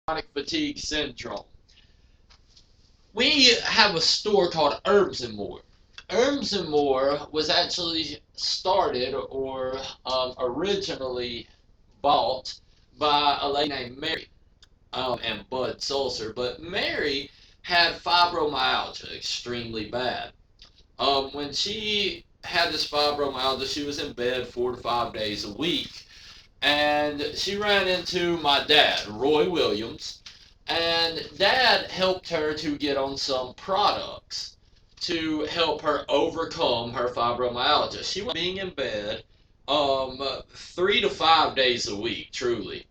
chronic fatigue syndrome. We have a store called Herbs and More. Herbs and More was actually started or originally bought by a lady named Mary and Bud Sulcer. But Mary had fibromyalgia extremely bad. When she had this fibromyalgia, she was in bed 4 to 5 days a week. And she ran into my dad, Roy Williams, and Dad helped her to get on some products to help her overcome her fibromyalgia. She was being in bed 3 to 5 days a week, truly.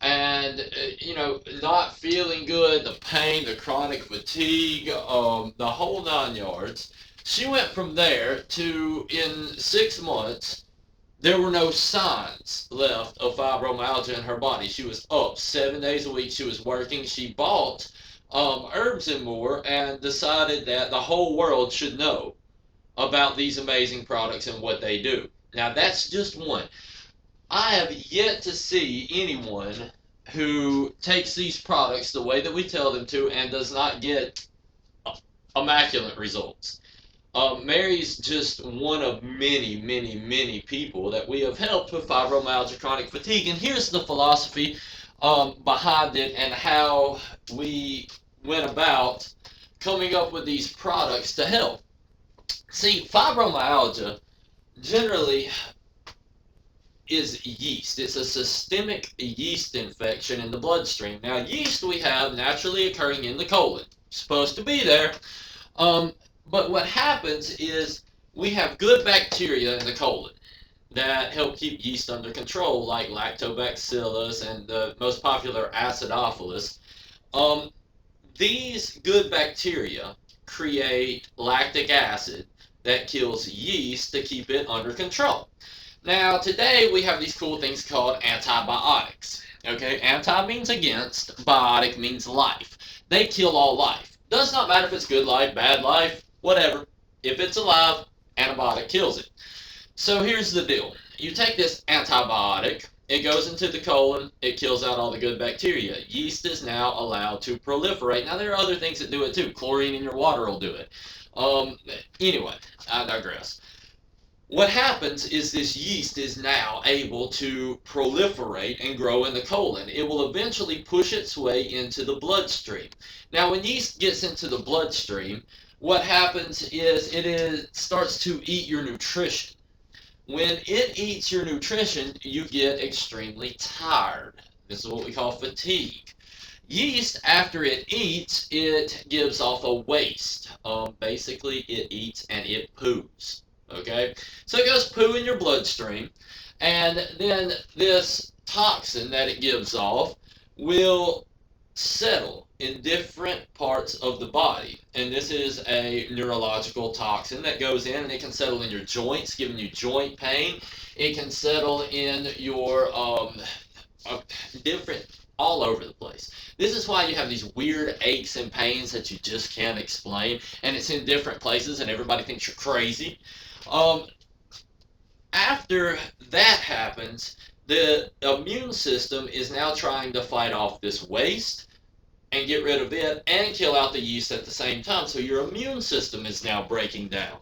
And, not feeling good, the pain, the chronic fatigue, the whole 9 yards. She went from there to, in 6 months, there were no signs left of fibromyalgia in her body. She was up 7 days a week. She was working. She bought Herbs and More and decided that the whole world should know about these amazing products and what they do. Now, that's just one. I have yet to see anyone who takes these products the way that we tell them to and does not get immaculate results. Mary's just one of many, many, many people that we have helped with fibromyalgia chronic fatigue. And here's the philosophy behind it and how we went about coming up with these products to help. See, fibromyalgia generally is yeast. It's a systemic yeast infection in the bloodstream. Now, yeast we have naturally occurring in the colon. Supposed to be there. But what happens is we have good bacteria in the colon that help keep yeast under control, like lactobacillus and the most popular acidophilus. Um, these good bacteria create lactic acid that kills yeast to keep it under control. Now, today we have these cool things called antibiotics. Okay, anti means against, biotic means life. They kill all life. Does not matter if it's good life, bad life, whatever. If it's alive, antibiotic kills it. So here's the deal. You take this antibiotic, it goes into the colon, it kills out all the good bacteria. Yeast is now allowed to proliferate. Now there are other things that do it too. Chlorine in your water will do it. Um, anyway, I digress. What happens is this yeast is now able to proliferate and grow in the colon. It will eventually push its way into the bloodstream. Now, when yeast gets into the bloodstream, what happens is starts to eat your nutrition. When it eats your nutrition, you get extremely tired. This is what we call fatigue. Yeast, after it eats, it gives off a waste. Basically, it eats and it poos. Okay? So it goes poo in your bloodstream, and then this toxin that it gives off will settle in different parts of the body. And this is a neurological toxin that goes in and it can settle in your joints, giving you joint pain. It can settle in your different all over the place. This is why you have these weird aches and pains that you just can't explain, and it's in different places, and everybody thinks you're crazy. Um, After that happens, the immune system is now trying to fight off this waste and get rid of it and kill out the yeast at the same time. So your immune system is now breaking down.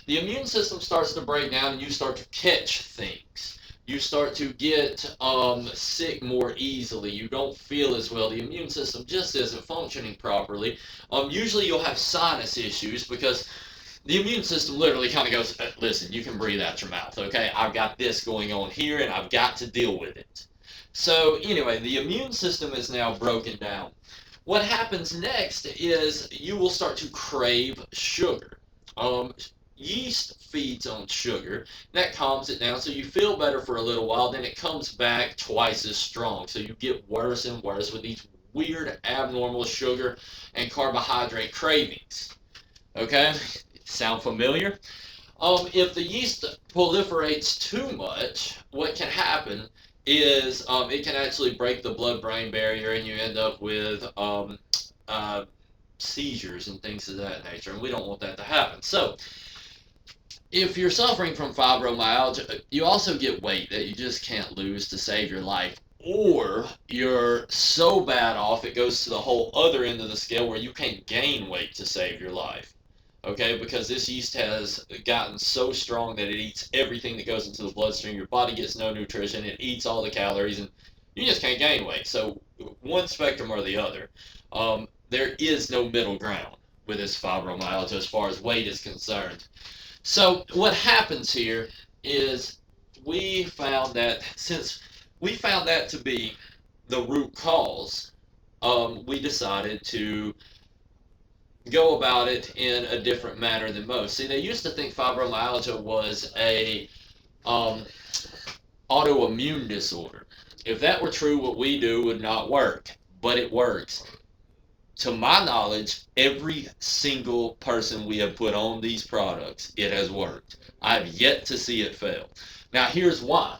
The immune system starts to break down and you start to catch things. You start to get sick more easily. You don't feel as well. The immune system just isn't functioning properly. Usually you'll have sinus issues because the immune system literally kind of goes, listen, you can breathe out your mouth, okay? I've got this going on here and I've got to deal with it. So anyway, the immune system is now broken down. What happens next is you will start to crave sugar. Yeast feeds on sugar. That calms it down, so you feel better for a little while, then it comes back twice as strong. So you get worse and worse with these weird abnormal sugar and carbohydrate cravings. Okay? Sound familiar? If the yeast proliferates too much, what can happen is it can actually break the blood-brain barrier and you end up with seizures and things of that nature, and we don't want that to happen. So if you're suffering from fibromyalgia, you also get weight that you just can't lose to save your life. or you're so bad off it goes to the whole other end of the scale where you can't gain weight to save your life. Okay, because this yeast has gotten so strong that it eats everything that goes into the bloodstream. Your body gets no nutrition, it eats all the calories, and you just can't gain weight. So, one spectrum or the other. There is no middle ground with this fibromyalgia as far as weight is concerned. So, what happens here is we found that since we found that to be the root cause, we decided to go about it in a different manner than most. See, they used to think fibromyalgia was a um, autoimmune disorder. If that were true, what we do would not work, but it works. To my knowledge, every single person we have put on these products, it has worked. I've yet to see it fail. Now, here's why.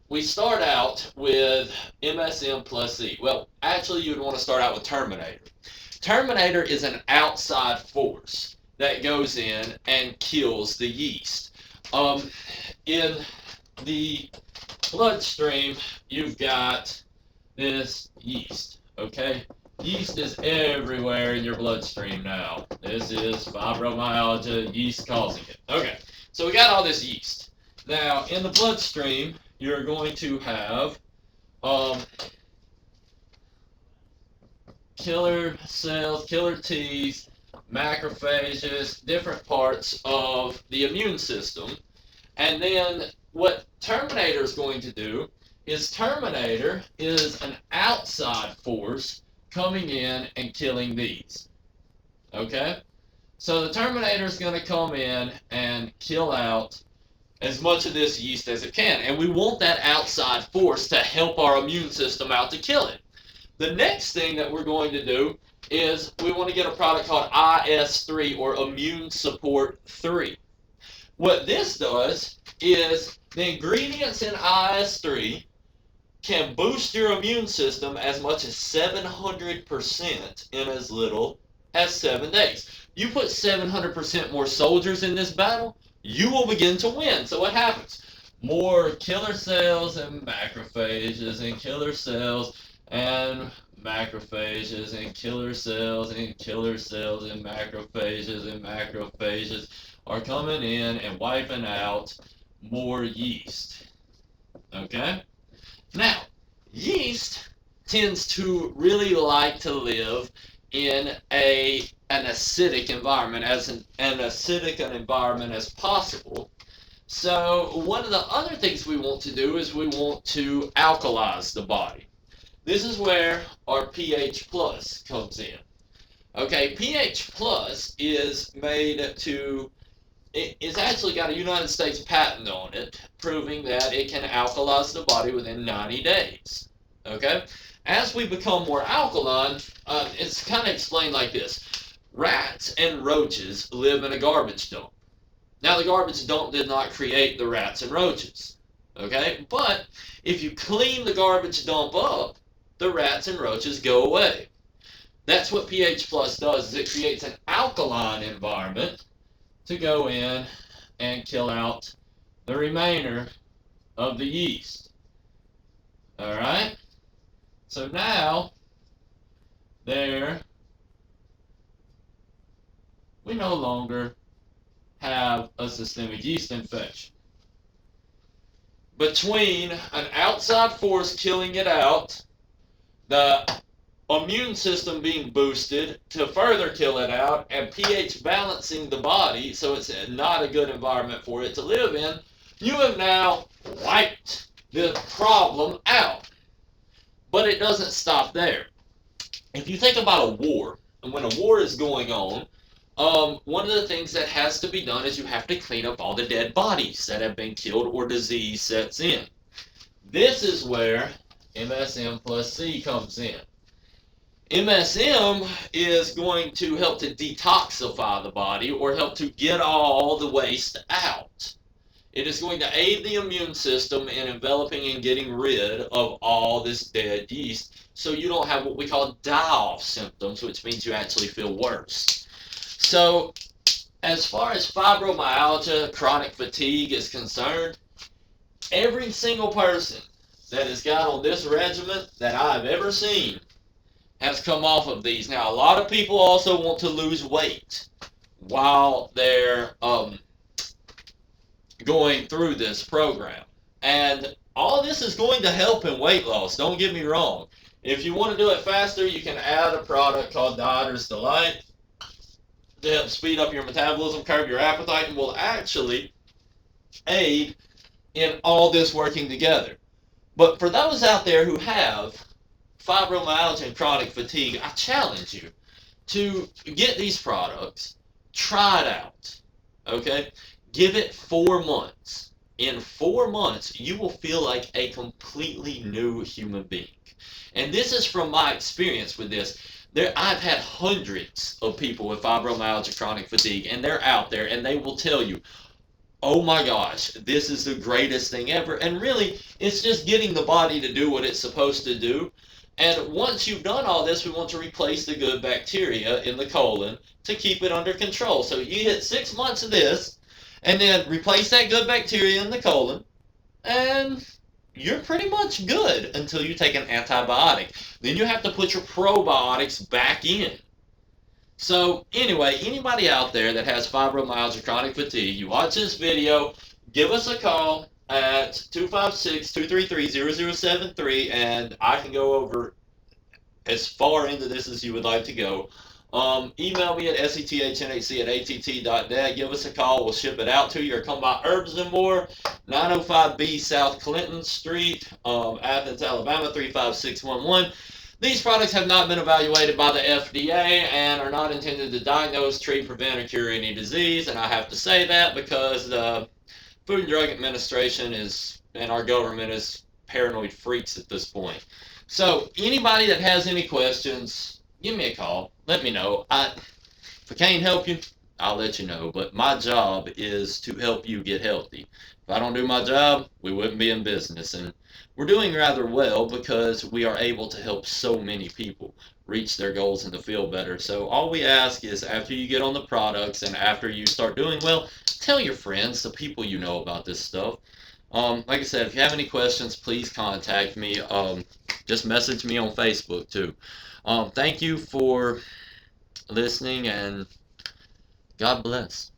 We start out with MSM plus C. Well, actually, you'd want to start out with Terminator. Terminator is an outside force that goes in and kills the yeast. In the bloodstream, you've got this yeast, okay? Yeast is everywhere in your bloodstream now. This is fibromyalgia, yeast causing it. Okay, so we got all this yeast. Now, in the bloodstream, you're going to have killer cells, killer T's, macrophages, different parts of the immune system. And then what Terminator is going to do is Terminator is an outside force coming in and killing these. Okay? So the Terminator is going to come in and kill out as much of this yeast as it can. And we want that outside force to help our immune system out to kill it. The next thing that we're going to do is we want to get a product called IS3 or Immune Support 3. What this does is the ingredients in IS3 can boost your immune system as much as 700% in as little as 7 days. You put 700% more soldiers in this battle, you will begin to win. So what happens? More killer cells and macrophages and killer cells and macrophages and killer cells and killer cells and macrophages are coming in and wiping out more yeast. Okay? Now, yeast tends to really like to live in an acidic environment, as an acidic an environment as possible. So one of the other things we want to do is we want to alkalize the body. This is where our pH plus comes in. Okay, pH plus is made to, it's actually got a United States patent on it, proving that it can alkalize the body within 90 days. Okay? As we become more alkaline, it's kind of explained like this. Rats and roaches live in a garbage dump. Now, the garbage dump did not create the rats and roaches. Okay? But if you clean the garbage dump up, the rats and roaches go away. That's what pH plus does, is it creates an alkaline environment to go in and kill out the remainder of the yeast. Alright? So now, there, we no longer have a systemic yeast infection. Between an outside force killing it out, the immune system being boosted to further kill it out, and pH balancing the body so it's not a good environment for it to live in, you have now wiped the problem out. But it doesn't stop there. If you think about a war, and when a war is going on, one of the things that has to be done is you have to clean up all the dead bodies that have been killed or disease sets in. This is where MSM plus C comes in. MSM is going to help to detoxify the body or help to get all the waste out. It is going to aid the immune system in enveloping and getting rid of all this dead yeast so you don't have what we call die-off symptoms, which means you actually feel worse. So as far as fibromyalgia, chronic fatigue is concerned, every single person that has got on this regimen that I've ever seen has come off of these. Now, a lot of people also want to lose weight while they're going through this program. And all this is going to help in weight loss, don't get me wrong. If you want to do it faster, you can add a product called Dieter's Delight to help speed up your metabolism, curb your appetite, and will actually aid in all this working together. But for those out there who have fibromyalgia and chronic fatigue, I challenge you to get these products, try it out, okay? Give it 4 months. In 4 months, you will feel like a completely new human being. And this is from my experience with this. I've had hundreds of people with fibromyalgia, chronic fatigue, and they're out there, and they will tell you, oh my gosh, this is the greatest thing ever. And really, it's just getting the body to do what it's supposed to do. And once you've done all this, we want to replace the good bacteria in the colon to keep it under control. So you hit 6 months of this, and then replace that good bacteria in the colon, and you're pretty much good until you take an antibiotic. Then you have to put your probiotics back in. So anyway, anybody out there that has fibromyalgia, chronic fatigue, you watch this video, give us a call at 256-233-0073, and I can go over as far into this as you would like to go. Email me at sethnhc@att.net. Give us a call. We'll ship it out to you. Or come by Herbs and More, 905B South Clinton Street, Athens, Alabama, 35611. These products have not been evaluated by the FDA and are not intended to diagnose, treat, prevent, or cure any disease. And I have to say that because the Food and Drug Administration and our government is paranoid freaks at this point. So anybody that has any questions, give me a call. Let me know. If I can't help you, I'll let you know. But my job is to help you get healthy. If I don't do my job, we wouldn't be in business. And we're doing rather well because we are able to help so many people reach their goals and to feel better. So all we ask is after you get on the products and after you start doing well, tell your friends, the people you know about this stuff. Like I said, if you have any questions, please contact me. Just message me on Facebook too. Thank you for listening, and God bless.